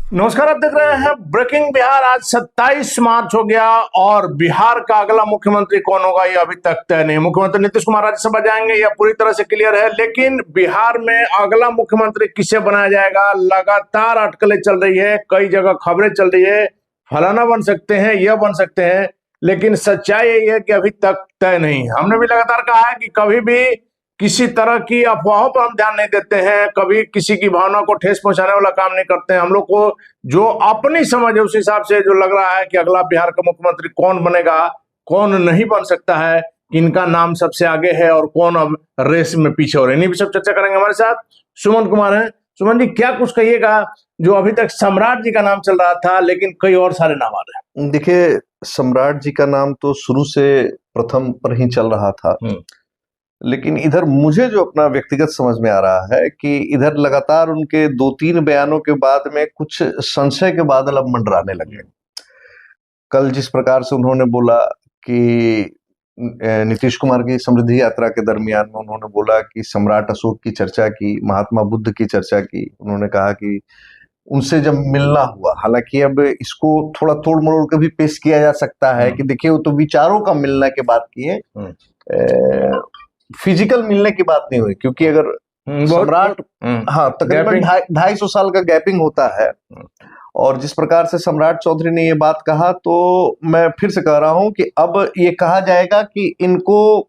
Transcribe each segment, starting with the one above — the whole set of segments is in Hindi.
नमस्कार, आप देख रहे हैं ब्रेकिंग बिहार। आज 27 मार्च हो गया और बिहार का अगला मुख्यमंत्री कौन होगा ये अभी तक तय नहीं। मुख्यमंत्री नीतीश कुमार राज्यसभा जाएंगे, यह पूरी तरह से क्लियर है, लेकिन बिहार में अगला मुख्यमंत्री किसे बनाया जाएगा लगातार अटकलें चल रही है। कई जगह खबरें चल रही है, फलाना बन सकते हैं, यह बन सकते हैं, लेकिन सच्चाई यही है कि अभी तक तय नहीं है। हमने भी लगातार कहा है कि कभी भी किसी तरह की अफवाहों पर हम ध्यान नहीं देते हैं, कभी किसी की भावना को ठेस पहुंचाने वाला काम नहीं करते हैं। हम लोग को जो अपनी समझ है उस हिसाब से जो लग रहा है कि अगला बिहार का मुख्यमंत्री कौन बनेगा, कौन नहीं बन सकता है, किनका नाम सबसे आगे है और कौन अब रेस में पीछे हो रहे हैं, इन्हीं भी सब चर्चा करेंगे। हमारे साथ सुमन कुमार हैं। सुमन जी, क्या कुछ कहिएगा, जो अभी तक सम्राट जी का नाम चल रहा था लेकिन कई और सारे नाम आ रहे हैं। देखिए, सम्राट जी का नाम तो शुरू से प्रथम पर ही चल रहा था, लेकिन इधर मुझे जो अपना व्यक्तिगत समझ में आ रहा है कि इधर लगातार उनके 2-3 बयानों के बाद में कुछ संशय के बादल अब मंडराने लगे। कल जिस प्रकार से उन्होंने बोला कि नीतीश कुमार की समृद्धि यात्रा के दरमियान में उन्होंने बोला कि सम्राट अशोक की चर्चा की, महात्मा बुद्ध की चर्चा की। उन्होंने कहा कि उनसे जब मिलना हुआ, हालांकि अब इसको थोड़ा तोड़ मरोड़ के भी पेश किया जा सकता है कि देखिए वो तो विचारों का मिलने की बात की है, फिजिकल मिलने की बात नहीं हुई, क्योंकि अगर सम्राट तकरीबन 250 साल का गैपिंग होता है, और जिस प्रकार से सम्राट चौधरी ने ये बात कहा, तो मैं फिर से कह रहा हूं कि अब ये कहा जाएगा कि इनको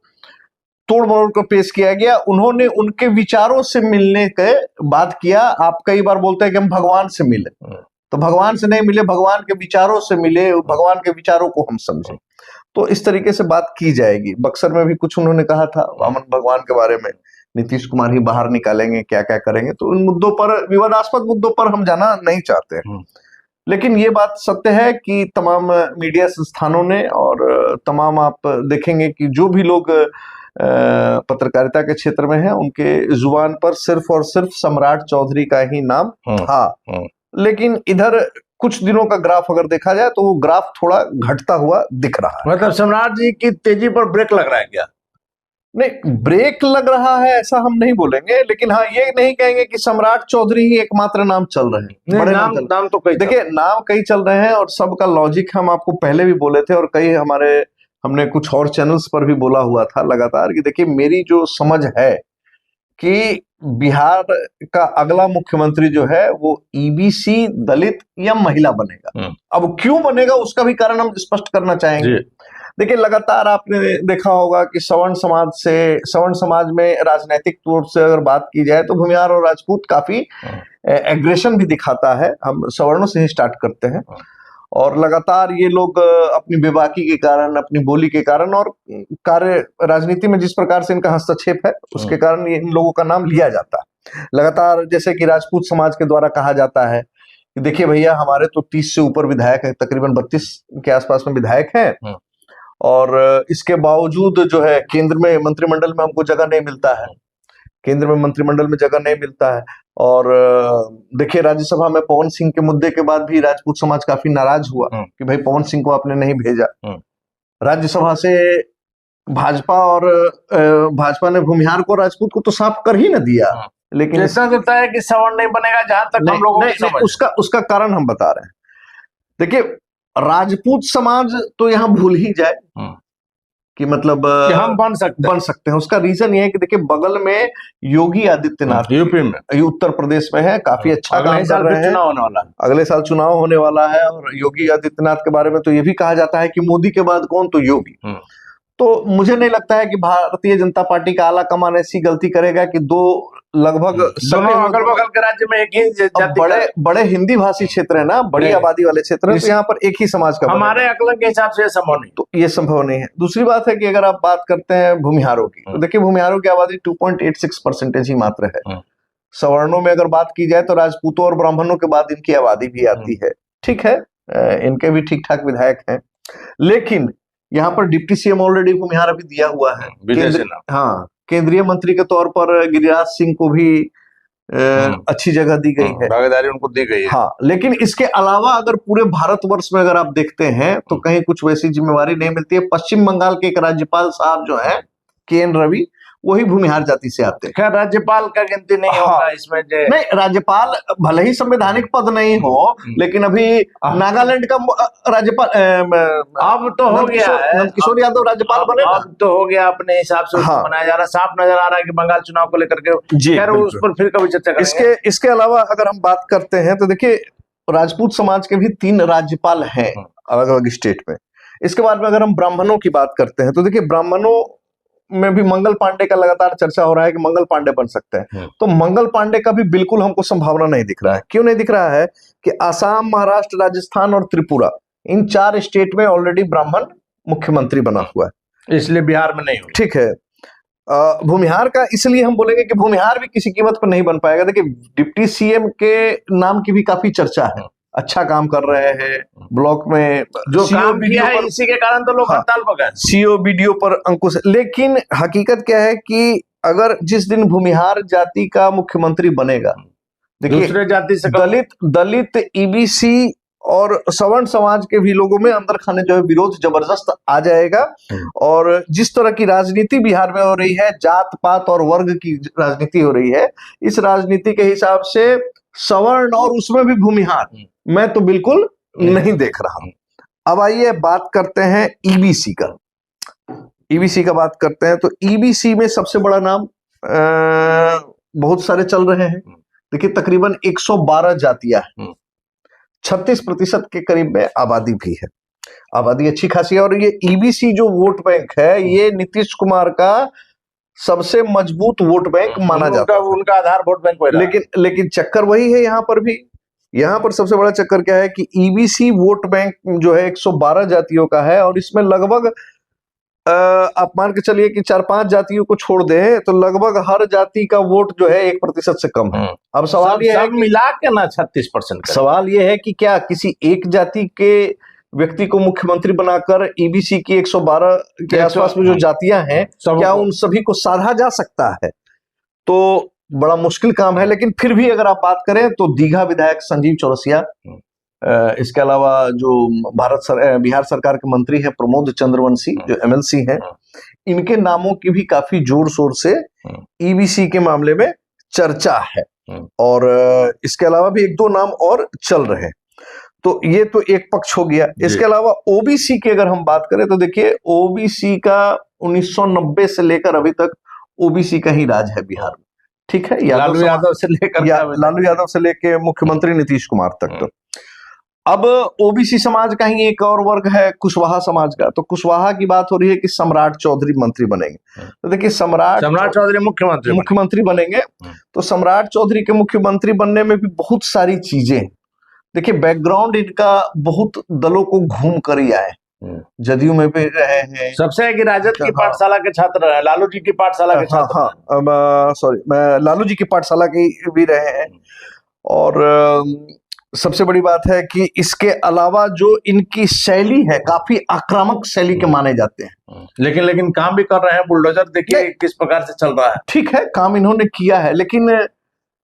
तोड़ मरोड़ को पेश किया गया। उन्होंने उनके विचारों से मिलने के बात किया। आप कई बार बोलते हैं कि हम भगवान से मिले, तो भगवान से नहीं मिले, भगवान के विचारों से मिले, भगवान के विचारों को हम समझें। तो इस तरीके से बात की जाएगी। बक्सर में भी कुछ उन्होंने कहा था वामन भगवान के बारे में, नीतीश कुमार ही बाहर निकालेंगे, क्या क्या करेंगे। तो इन मुद्दों पर, विवादास्पद मुद्दों पर हम जाना नहीं चाहते हैं, लेकिन ये बात सत्य है कि तमाम मीडिया संस्थानों ने और तमाम, आप देखेंगे कि जो भी लोग पत्रकारिता के क्षेत्र में हैं, उनके जुबान पर सिर्फ और सिर्फ सम्राट चौधरी का ही नाम था। लेकिन इधर कुछ दिनों का ग्राफ अगर देखा जाए तो वो ग्राफ थोड़ा घटता हुआ दिख रहा है। मतलब सम्राट जी की तेजी पर ब्रेक लग रहा है क्या? नहीं, ब्रेक लग रहा है ऐसा हम नहीं बोलेंगे, लेकिन हाँ, ये नहीं कहेंगे कि सम्राट चौधरी ही एकमात्र नाम चल रहे हैं। बड़े नाम तो कई, देखिए नाम कई चल रहे हैं, और सबका लॉजिक हम आपको पहले भी बोले थे, और कई हमने कुछ और चैनल्स पर भी बोला हुआ था लगातार कि देखिए, मेरी जो समझ है कि बिहार का अगला मुख्यमंत्री जो है वो ईबीसी, दलित या महिला बनेगा। अब क्यों बनेगा उसका भी कारण हम स्पष्ट करना चाहेंगे। देखिए, लगातार आपने देखा होगा कि सवर्ण समाज में राजनीतिक तौर से अगर बात की जाए तो भूमिहार और राजपूत काफी एग्रेशन भी दिखाता है। हम सवर्णों से ही स्टार्ट करते हैं, और लगातार ये लोग अपनी बेबाकी के कारण, अपनी बोली के कारण, और कार्य राजनीति में जिस प्रकार से इनका हस्तक्षेप है, उसके कारण इन लोगों का नाम लिया जाता है लगातार। जैसे कि राजपूत समाज के द्वारा कहा जाता है कि देखिए भैया, हमारे तो 30 से ऊपर विधायक है, तकरीबन 32 के आसपास में विधायक हैं, और इसके बावजूद जो है केंद्र में मंत्रिमंडल में हमको जगह नहीं मिलता है, केंद्र में मंत्रिमंडल में जगह नहीं मिलता है। और देखिए, राज्यसभा में पवन सिंह के मुद्दे के बाद भी राजपूत समाज काफी नाराज हुआ कि भाई पवन सिंह को आपने नहीं भेजा राज्यसभा से। भाजपा ने भूमिहार को, राजपूत को तो साफ कर ही न दिया। लेकिन ऐसा होता है कि सवर्ण नहीं बनेगा, जहां तक हम लोगों की समझ। उसका कारण हम बता रहे हैं। देखिए, राजपूत समाज तो यहाँ भूल ही जाए कि मतलब कि हम बन सकते हैं। उसका रीजन ये है कि देखिए, बगल में योगी आदित्यनाथ यूपी में, उत्तर प्रदेश में है, काफी अच्छा काम कर रहे हैं। चुनाव होने वाला है, अगले साल चुनाव होने वाला है, और योगी आदित्यनाथ के बारे में तो ये भी कहा जाता है कि मोदी के बाद कौन, तो योगी। तो मुझे नहीं लगता है कि भारतीय जनता पार्टी का आला कमान ऐसी गलती करेगा कि लगभग अगल बगल के राज्य में एक ही बड़े हिंदी भाषी क्षेत्र है ना, बड़ी आबादी वाले क्षेत्र है, तो यहाँ पर एक ही समाज का, हमारे आकलन के हिसाब से संभव नहीं। तो ये संभव नहीं है। दूसरी बात है कि अगर आप बात करते हैं भूमिहारों की, तो देखिए, भूमिहारों की आबादी 2.86% ही मात्र है। सवर्णों में अगर बात की जाए तो राजपूतों और ब्राह्मणों के बाद इनकी आबादी भी आती है। ठीक है, इनके भी ठीक ठाक विधायक हैं, लेकिन यहाँ पर डिप्टी सीएम ऑलरेडी भूमिहार अभी दिया हुआ है। केंद्रीय मंत्री के तौर पर गिरिराज सिंह को भी अच्छी जगह दी गई है, भागीदारी उनको दी गई है। हाँ, लेकिन इसके अलावा अगर पूरे भारतवर्ष में अगर आप देखते हैं तो कहीं कुछ वैसी जिम्मेवारी नहीं मिलती है। पश्चिम बंगाल के एक राज्यपाल साहब जो है, के एन रवि, वही भूमिहार जाति से आते हैं। खैर राज्यपाल का गिनती नहीं हाँ। होगा इसमें नहीं, राज्यपाल भले ही संवैधानिक पद नहीं हो, लेकिन अभी नागालैंड का राज्यपाल अब तो हो गया है, नंदकिशोर यादव राज्यपाल बने ना। अब तो हो गया, अपने हिसाब से उसको बनाया जा रहा है। साफ नजर आ रहा है कि बंगाल चुनाव को लेकर के, खैर उस पर फिर कभी चर्चा करेंगे। इसके अलावा अगर हम बात करते हैं तो देखिए, राजपूत समाज के भी 3 राज्यपाल हैं अलग अलग स्टेट में। इसके बाद में अगर हम ब्राह्मणों की बात करते हैं तो देखिए, ब्राह्मणों में भी मंगल पांडे का लगातार चर्चा हो रहा है कि मंगल पांडे बन सकते हैं। तो मंगल पांडे का भी बिल्कुल हमको संभावना नहीं दिख रहा है। क्यों नहीं दिख रहा है कि आसाम, महाराष्ट्र, राजस्थान और त्रिपुरा, इन 4 स्टेट में ऑलरेडी ब्राह्मण मुख्यमंत्री बना हुआ है, इसलिए बिहार में नहीं हो। ठीक है। भूमिहार का इसलिए हम बोलेंगे कि भूमिहार भी किसी कीमत पर नहीं बन पाएगा। देखिए, डिप्टी सीएम के नाम की भी काफी चर्चा है, अच्छा काम कर रहे हैं ब्लॉक में, जो काम किया है इसी के कारण तो लोग हड़ताल पर गए। सीओ वीडियो पर अंकुश। लेकिन हकीकत क्या है कि अगर जिस दिन भूमिहार जाति का मुख्यमंत्री बनेगा, देखिए दूसरे जाति से दलित ईबीसी और सवर्ण समाज के भी लोगों में अंदर खाने जो है विरोध जबरदस्त आ जाएगा। और जिस तरह की राजनीति बिहार में हो रही है, जात पात और वर्ग की राजनीति हो रही है, इस राजनीति के हिसाब से सवर्ण और उसमें भी भूमिहार मैं तो बिल्कुल नहीं देख रहा हूं। अब आइए बात करते हैं ईबीसी का। ईबीसी का बात करते हैं तो ईबीसी में सबसे बड़ा नाम बहुत सारे चल रहे हैं। देखिए, तकरीबन 112 जातियां हैं, 36% के करीब में आबादी भी है। आबादी अच्छी खासी है। और ये ईबीसी जो वोट बैंक है, ये नीतीश कुमार का सबसे मजबूत वोट बैंक माना जाता है। उनका आधार वोट बैंक। लेकिन चक्कर वही है यहाँ पर भी। यहाँ पर सबसे बड़ा चक्कर क्या है कि ईबीसी वोट बैंक जो है 112 जातियों का है, और इसमें लगभग आप मान के चलिए कि 4-5 जातियों को छोड़ दें तो लगभग हर जाति का वोट जो है 1% से कम है। अब सवाल ये है कि मिला के ना 36%। सवाल ये है कि क्या किसी एक जाति के व्यक्ति को मुख्यमंत्री बनाकर ईबीसी की 112 के आसपास में जो जातियां हैं, क्या उन सभी को साधा जा सकता है? तो बड़ा मुश्किल काम है। लेकिन फिर भी अगर आप बात करें तो दीघा विधायक संजीव चौरसिया, इसके अलावा जो बिहार सरकार के मंत्री हैं प्रमोद चंद्रवंशी जो एमएलसी हैं, इनके नामों की भी काफी जोर शोर से ईबीसी के मामले में चर्चा है। और इसके अलावा भी 1-2 नाम और चल रहे हैं। तो ये तो एक पक्ष हो गया। इसके अलावा ओबीसी की अगर हम बात करें तो देखिए, ओबीसी का 1990 से लेकर अभी तक ओबीसी का ही राज है बिहार में, ठीक है। लालू यादव से लेकर मुख्यमंत्री नीतीश कुमार तक। तो अब ओबीसी समाज का ही एक और वर्ग है कुशवाहा समाज का। तो कुशवाहा की बात हो रही है कि सम्राट चौधरी मंत्री बनेंगे। तो देखिए, सम्राट चौधरी मुख्यमंत्री बनेंगे। तो सम्राट चौधरी के मुख्यमंत्री बनने में भी बहुत सारी चीजें, देखिए बैकग्राउंड इनका बहुत दलों को घूम कर ही आए। जदयू में भी रहे हैं, सबसे है कि राजद की पाठशाला के छात्र रहे, लालू जी की पाठशाला के छात्र, लालू जी की पाठशाला के भी रहे हैं। और सबसे बड़ी बात है कि इसके अलावा जो इनकी शैली है, काफी आक्रामक शैली के माने जाते हैं। लेकिन काम भी कर रहे हैं। बुलडोजर देखिए किस प्रकार से चल रहा है। ठीक है, काम इन्होंने किया है, लेकिन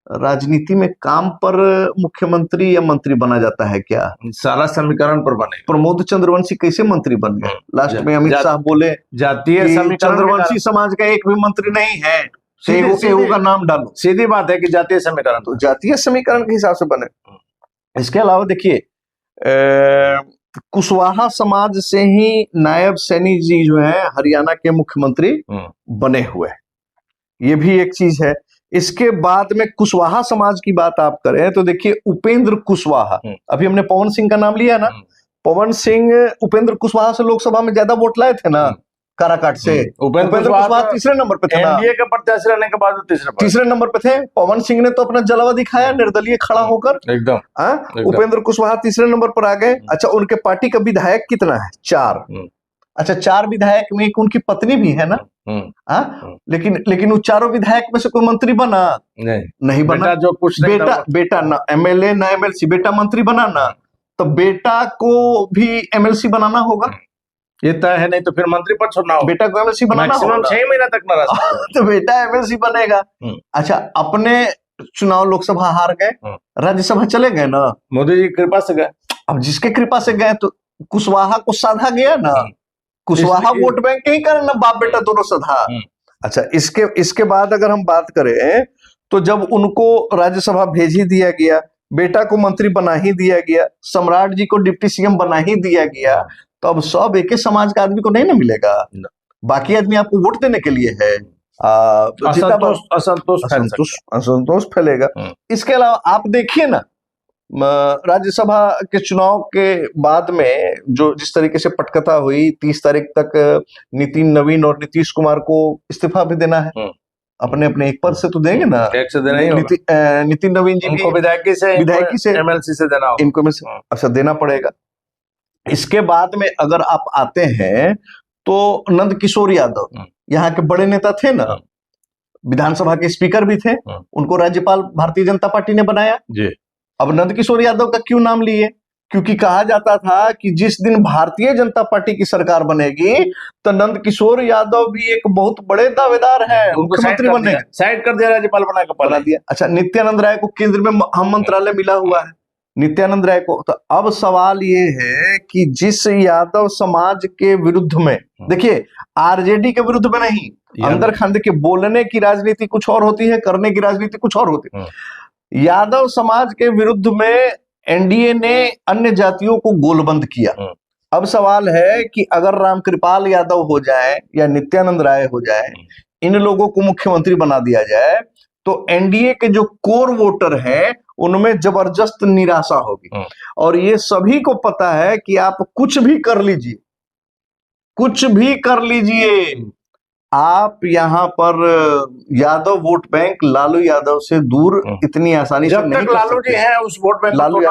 राजनीति में काम पर मुख्यमंत्री या मंत्री बना जाता है क्या? सारा समीकरण पर बने। प्रमोद चंद्रवंशी कैसे मंत्री बन गए? लास्ट में अमित शाह बोले जातीय समीकरण, चंद्रवंशी समाज का एक भी मंत्री नहीं है, केहू का नाम डालो। सीधी बात है कि जातीय समीकरण, तो जातीय समीकरण के हिसाब से बने। इसके अलावा देखिए, कुशवाहा समाज से ही नायब सैनी जी जो है हरियाणा के मुख्यमंत्री बने हुए, ये भी एक चीज है। इसके बाद में कुशवाहा समाज की बात आप करें तो देखिए, उपेंद्र कुशवाहा, अभी हमने पवन सिंह का नाम लिया ना, पवन सिंह उपेंद्र कुशवाहा से लोकसभा में ज्यादा वोट लाए थे ना, काराकाट से। उपेंद्र कुशवाहा तीसरे नंबर पे थे ना, एनडीए के प्रत्याशी रहने के बाद तीसरे नंबर पे थे। पवन सिंह ने तो अपना जलवा दिखाया निर्दलीय खड़ा होकर, एकदम। उपेंद्र कुशवाहा तीसरे नंबर पर आ गए। अच्छा, उनके पार्टी का विधायक कितना है? 4। अच्छा, 4 विधायक में एक उनकी पत्नी भी है ना। लेकिन उन 4 विधायक में से कोई मंत्री बना नहीं बना। जो कुछ बेटा ना एमएलए ना एमएलसी, बेटा मंत्री बना ना, तो बेटा को भी एमएलसी बनाना होगा, ये तय है। नहीं तो फिर मंत्री पद छोड़ना होगा, बेटा को एमएलसी बनाना होगा। 6 महीना तक ना तो बेटा एमएलसी बनेगा। अच्छा, अपने चुनाव लोकसभा हार गए, राज्यसभा चले गए ना, मोदी जी की कृपा से गए। अब जिसके कृपा से गए तो कुशवाहा को साधा गया ना, कुशवाहा वोट बैंक के ही कारण ना बाप बेटा दोनों सधा। अच्छा, इसके बाद अगर हम बात करें तो जब उनको राज्यसभा भेज ही दिया गया, बेटा को मंत्री बना ही दिया गया, सम्राट जी को डिप्टी सीएम बना ही दिया गया, तो अब सब एक ही समाज का आदमी को नहीं ना मिलेगा। बाकी आदमी आपको वोट देने के लिए है। असंतोष फैलेगा। इसके अलावा आप देखिए ना, राज्यसभा के चुनाव के बाद में जो जिस तरीके से पटकथा हुई, 30 तारीख तक नितिन नवीन और नीतीश कुमार को इस्तीफा भी देना है। अपने अपने एक पद से तो देंगे ना, एक से देना ही नितिन नवीन जी को विधायकी से एमएलसी से देना होगा, इनको अच्छा देना पड़ेगा। इसके बाद में अगर आप आते हैं तो नंद किशोर यादव यहाँ के बड़े नेता थे ना, विधानसभा के स्पीकर भी थे, उनको राज्यपाल भारतीय जनता पार्टी ने बनाया जी। अब नंद किशोर यादव का क्यों नाम लिए? क्योंकि कहा जाता था कि जिस दिन भारतीय जनता पार्टी की सरकार बनेगी तो नंद किशोर यादव भी एक बहुत बड़े दावेदार हैं, मुख्यमंत्री बनने। साइड कर दिया, राज्यपाल बना दिया। अच्छा, नित्यानंद राय को केंद्र में हम मंत्रालय मिला हुआ है, नित्यानंद राय को। तो अब सवाल ये है कि जिस यादव समाज के विरुद्ध में, देखिए आरजेडी के विरुद्ध में नहीं, अंदर खांदे के बोलने की राजनीति कुछ और होती है, करने की राजनीति कुछ और होती है। यादव समाज के विरुद्ध में एनडीए ने अन्य जातियों को गोलबंद किया। अब सवाल है कि अगर रामकृपाल यादव हो जाए या नित्यानंद राय हो जाए, इन लोगों को मुख्यमंत्री बना दिया जाए, तो एनडीए के जो कोर वोटर हैं उनमें जबरदस्त निराशा होगी। और ये सभी को पता है कि आप कुछ भी कर लीजिए, कुछ भी कर लीजिए, आप यहाँ पर यादव वोट बैंक लालू यादव से दूर इतनी आसानी से नहीं। लालू जी है उस वोट बैंक, लालू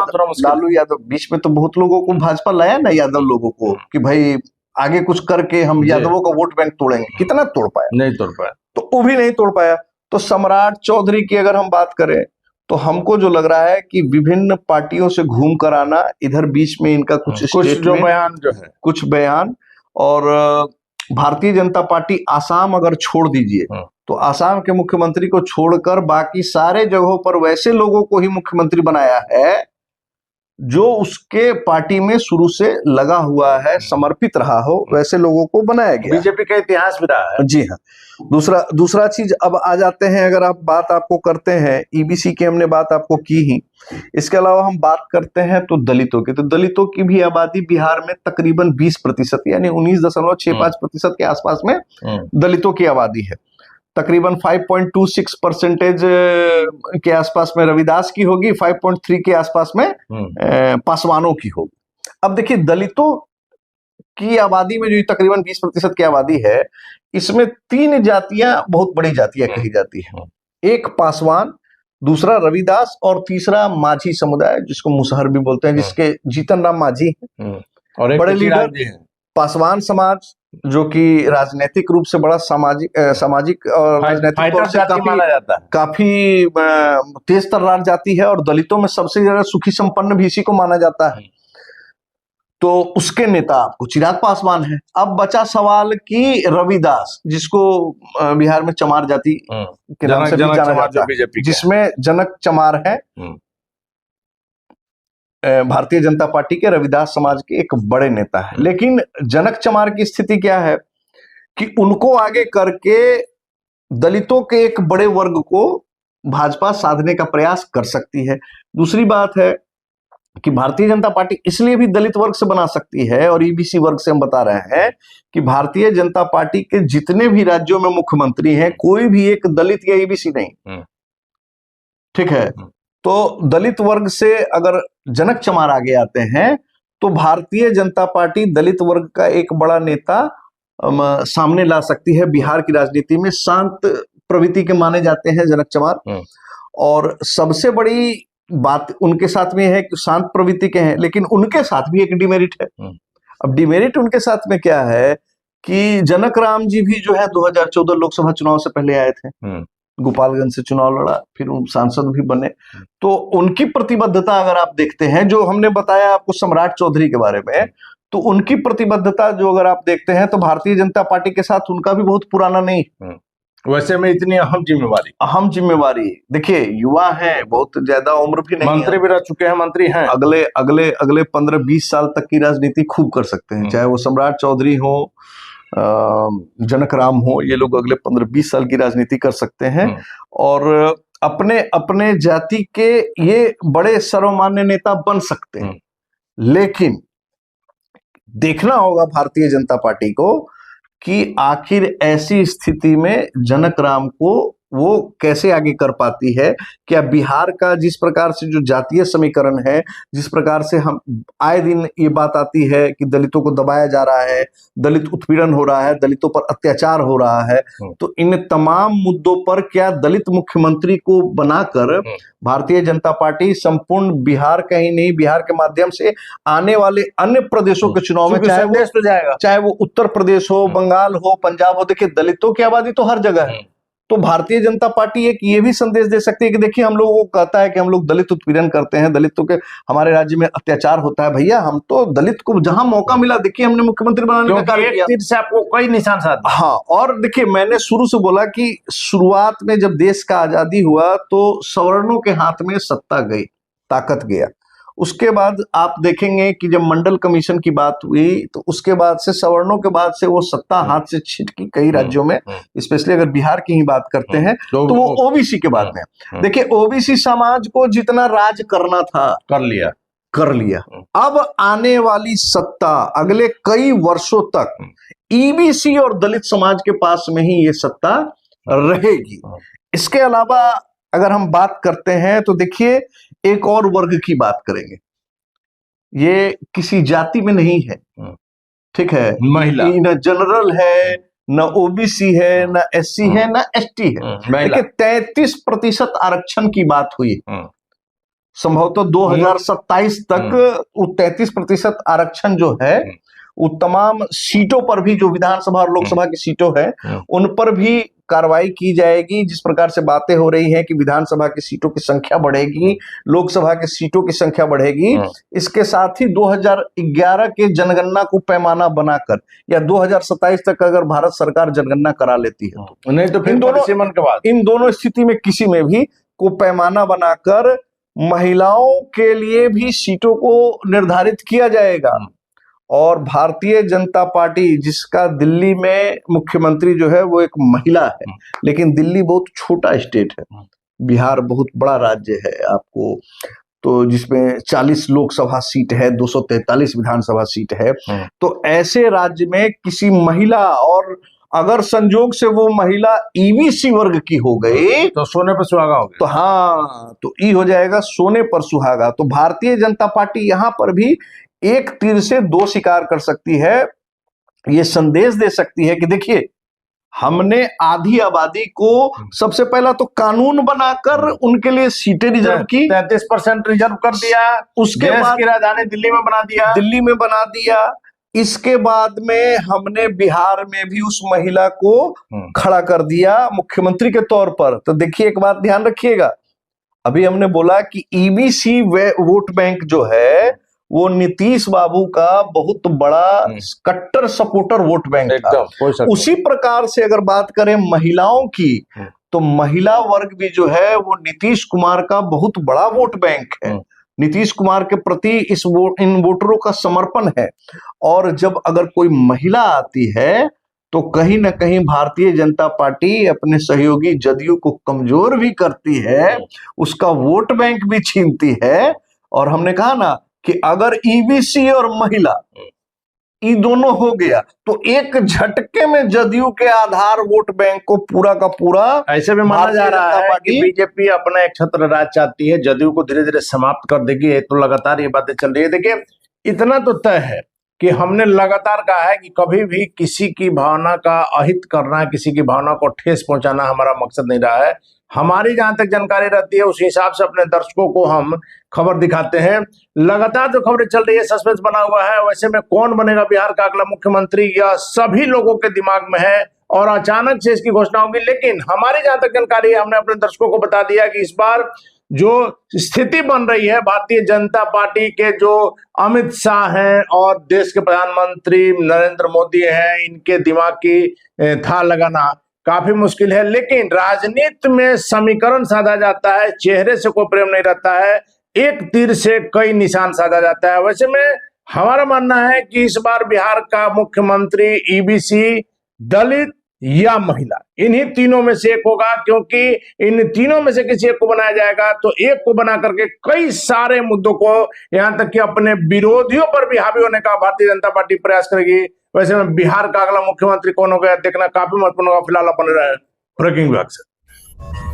यादव बीच में तो बहुत लोगों को भाजपा लाया ना, यादव लोगों को, कि भाई आगे कुछ करके हम यादवों का वोट बैंक तोड़ेंगे। कितना तोड़ पाया? नहीं तोड़ पाया, तो वो भी नहीं तोड़ पाया। तो सम्राट चौधरी की अगर हम बात करें तो हमको जो लग रहा है कि विभिन्न पार्टियों से घूम कर आना, इधर बीच में इनका कुछ कुछ बयान, और भारतीय जनता पार्टी आसाम अगर छोड़ दीजिए तो आसाम के मुख्यमंत्री को छोड़कर बाकी सारे जगहों पर वैसे लोगों को ही मुख्यमंत्री बनाया है जो उसके पार्टी में शुरू से लगा हुआ है, समर्पित रहा हो, वैसे लोगों को बनाया गया। बीजेपी का इतिहास भी रहा है। जी हाँ। दूसरा चीज अब आ जाते हैं, अगर आप बात आपको करते हैं ईबीसी की, हमने बात आपको की ही। इसके अलावा हम बात करते हैं तो दलितों की, तो दलितों की भी आबादी बिहार में तकरीबन 20% यानी 19.65% के आसपास में दलितों की आबादी है। तकरीबन 5.26% के आसपास में रविदास की होगी, 5.3 के आसपास में पासवानों की होगी। अब देखिए दलितों की आबादी में जो तकरीबन 20% की आबादी है, इसमें 3 जातियां बहुत बड़ी जातियां कही जाती हैं। एक पासवान, दूसरा रविदास और तीसरा माझी समुदाय, जिसको मुसहर भी बोलते हैं, जिसके जीतन राम माझी और एक बड़े लीडर। पासवान समाज जो कि राजनीतिक रूप से बड़ा सामाजिक और राजनीतिक तौर से काफी तेज तर्रार जाती है, और दलितों में सबसे ज्यादा सुखी संपन्न भी इसी को माना जाता है। तो उसके नेता आपको चिराग पासवान है। अब बचा सवाल कि रविदास, जिसको बिहार में चमार जाति के नाम से भी जाना जाता है, जिसमें जनक चमार है, भारतीय जनता पार्टी के रविदास समाज के एक बड़े नेता है। लेकिन जनक चमार की स्थिति क्या है कि उनको आगे करके दलितों के एक बड़े वर्ग को भाजपा साधने का प्रयास कर सकती है। दूसरी बात है कि भारतीय जनता पार्टी इसलिए भी दलित वर्ग से बना सकती है, और ईबीसी वर्ग से हम बता रहे हैं कि भारतीय जनता पार्टी के जितने भी राज्यों में मुख्यमंत्री हैं, कोई भी एक दलित या ईबीसी नहीं, ठीक है। तो दलित वर्ग से अगर जनक चमार आगे आते हैं तो भारतीय जनता पार्टी दलित वर्ग का एक बड़ा नेता सामने ला सकती है। बिहार की राजनीति में शांत प्रवृत्ति के माने जाते हैं जनक चमार, और सबसे बड़ी बात उनके साथ में है कि शांत प्रवृत्ति के हैं, लेकिन उनके साथ भी एक डिमेरिट है। अब डिमेरिट उनके साथ में क्या है कि जनक राम जी भी जो है 2014 लोकसभा चुनाव से पहले आए थे, गोपालगंज से चुनाव लड़ा, फिर सांसद भी बने। तो उनकी प्रतिबद्धता अगर आप देखते हैं, जो हमने बताया आपको सम्राट चौधरी के बारे में, तो उनकी प्रतिबद्धता जो अगर आप देखते हैं तो भारतीय जनता पार्टी के साथ उनका भी बहुत पुराना नहीं। वैसे में इतनी अहम जिम्मेवारी देखिए, युवा है, बहुत ज्यादा उम्र भी नहीं, मंत्री भी रह चुके हैं, मंत्री हैं, अगले 15-20 साल तक की राजनीति खूब कर सकते हैं। चाहे वो सम्राट चौधरी हो, जनक राम हो, ये लोग अगले 15-20 साल की राजनीति कर सकते हैं और अपने अपने जाति के ये बड़े सर्वमान्य नेता बन सकते हैं। लेकिन देखना होगा भारतीय जनता पार्टी को कि आखिर ऐसी स्थिति में जनक राम को वो कैसे आगे कर पाती है। क्या बिहार का जिस प्रकार से जो जातीय समीकरण है, जिस प्रकार से हम आए दिन ये बात आती है कि दलितों को दबाया जा रहा है, दलित उत्पीड़न हो रहा है, दलितों पर अत्याचार हो रहा है, तो इन तमाम मुद्दों पर क्या दलित मुख्यमंत्री को बनाकर भारतीय जनता पार्टी संपूर्ण बिहार का ही नहीं, बिहार के माध्यम से आने वाले अन्य प्रदेशों के चुनाव में चाहे वो उत्तर प्रदेश हो, बंगाल हो, पंजाब हो, देखिए दलितों की आबादी तो हर जगह है। तो भारतीय जनता पार्टी एक ये भी संदेश दे सकती है कि देखिए हम लोगों को कहता है कि हम लोग दलित उत्पीड़न करते हैं, दलितों के हमारे राज्य में अत्याचार होता है, भैया हम तो दलित को जहां मौका मिला देखिए हमने मुख्यमंत्री बनाने का कार्य किया। तीर से आपको कई निशान साध। हाँ, और देखिए मैंने शुरू से बोला कि शुरुआत में जब देश का आजादी हुआ तो सवर्णों के हाथ में सत्ता गई, ताकत गया। उसके बाद आप देखेंगे कि जब मंडल कमीशन की बात हुई तो उसके बाद से सवर्णों के बाद से वो सत्ता हाथ से छिटकी कई राज्यों में, स्पेशली अगर बिहार की ही बात करते हैं तो वो ओबीसी के बाद में। देखिए ओबीसी समाज को जितना राज करना था कर लिया। अब आने वाली सत्ता अगले कई वर्षों तक ईबीसी और दलित समाज के पास में ही ये सत्ता रहेगी। इसके अलावा अगर हम बात करते हैं तो देखिए एक और वर्ग की बात करेंगे, ये किसी जाति में नहीं है, ठीक है, महिला, न जनरल है, न ओबीसी है, न एससी है, न एसटी है। देखिए 33% आरक्षण की बात हुई, संभवतः 2027 तक 33% आरक्षण जो है वो तमाम सीटों पर भी, जो विधानसभा और लोकसभा की सीटों है उन पर भी कार्रवाई की जाएगी। जिस प्रकार से बातें हो रही हैं कि विधानसभा की सीटों की संख्या बढ़ेगी, लोकसभा की सीटों की संख्या बढ़ेगी, इसके साथ ही 2011 के जनगणना को पैमाना बनाकर या 2027 तक अगर भारत सरकार जनगणना करा लेती है तो नहीं तो फिर इन दोनों स्थिति में किसी में भी को पैमाना बनाकर महिलाओं के लिए भी सीटों को निर्धारित किया जाएगा। और भारतीय जनता पार्टी, जिसका दिल्ली में मुख्यमंत्री जो है वो एक महिला है, लेकिन दिल्ली बहुत छोटा स्टेट है, बिहार बहुत बड़ा राज्य है आपको, तो जिसमें 40 लोकसभा सीट है, 243 विधानसभा सीट है। तो ऐसे राज्य में किसी महिला, और अगर संजोग से वो महिला ईबीसी वर्ग की हो गई तो सोने पर सुहागा हो गया। तो हाँ, तो ई हो जाएगा सोने पर सुहागा। तो भारतीय जनता पार्टी यहां पर भी एक तीर से दो शिकार कर सकती है, ये संदेश दे सकती है कि देखिए हमने आधी आबादी को सबसे पहला तो कानून बनाकर उनके लिए सीटें रिजर्व की, 33% रिजर्व कर दिया, उसके बाद की राजधानी दिल्ली में बना दिया। इसके बाद में हमने बिहार में भी उस महिला को खड़ा कर दिया मुख्यमंत्री के तौर पर। तो देखिए एक बात ध्यान रखिएगा, अभी हमने बोला कि ईबीसी वोट बैंक जो है वो नीतीश बाबू का बहुत बड़ा कट्टर सपोर्टर वोट बैंक था। उसी प्रकार से अगर बात करें महिलाओं की तो महिला वर्ग भी जो है वो नीतीश कुमार का बहुत बड़ा वोट बैंक है। नीतीश कुमार के प्रति इन वोटरों का समर्पण है। और जब अगर कोई महिला आती है तो कहीं ना कहीं भारतीय जनता पार्टी अपने सहयोगी जदयू को कमजोर भी करती है, उसका वोट बैंक भी छीनती है। और हमने कहा ना कि अगर ईबीसी और महिला ये दोनों हो गया तो एक झटके में जदयू के आधार वोट बैंक को पूरा का पूरा, ऐसे भी माना जा रहा है कि बीजेपी अपना एक छत्र राज चाहती है, जदयू को धीरे धीरे समाप्त कर देगी। ये तो लगातार ये बातें चल रही है। देखिए इतना तो तय है कि हमने लगातार कहा है कि कभी भी किसी की भावना का अहित करना, किसी की भावना को ठेस पहुंचाना हमारा मकसद नहीं रहा है। हमारी जहां तक जानकारी रहती है उस हिसाब से अपने दर्शकों को हम खबर दिखाते हैं। लगातार जो खबरें चल रही है, सस्पेंस बना हुआ है। वैसे में कौन बनेगा बिहार का अगला मुख्यमंत्री, यह सभी लोगों के दिमाग में है और अचानक से इसकी घोषणा होगी। लेकिन हमारी जहां तक जानकारी है, हमने अपने दर्शकों को बता दिया कि इस बार जो स्थिति बन रही है, भारतीय जनता पार्टी के जो अमित शाह हैं और देश के प्रधानमंत्री नरेंद्र मोदी हैं, इनके दिमाग की था लगाना काफी मुश्किल है। लेकिन राजनीति में समीकरण साधा जाता है, चेहरे से कोई प्रेम नहीं रहता है, एक तीर से कई निशान साधा जाता है। वैसे में हमारा मानना है कि इस बार बिहार का मुख्यमंत्री ईबीसी दलित या महिला, इन्हीं तीनों में से एक होगा, क्योंकि इन तीनों में से किसी एक को बनाया जाएगा तो एक को बना करके कई सारे मुद्दों को, यहां तक कि अपने विरोधियों पर भी हावी होने का भारतीय जनता पार्टी प्रयास करेगी। वैसे में बिहार का अगला मुख्यमंत्री कौन होगा देखना काफी महत्वपूर्ण होगा। फिलहाल अपन रहे ब्रेकिंग विभाग से।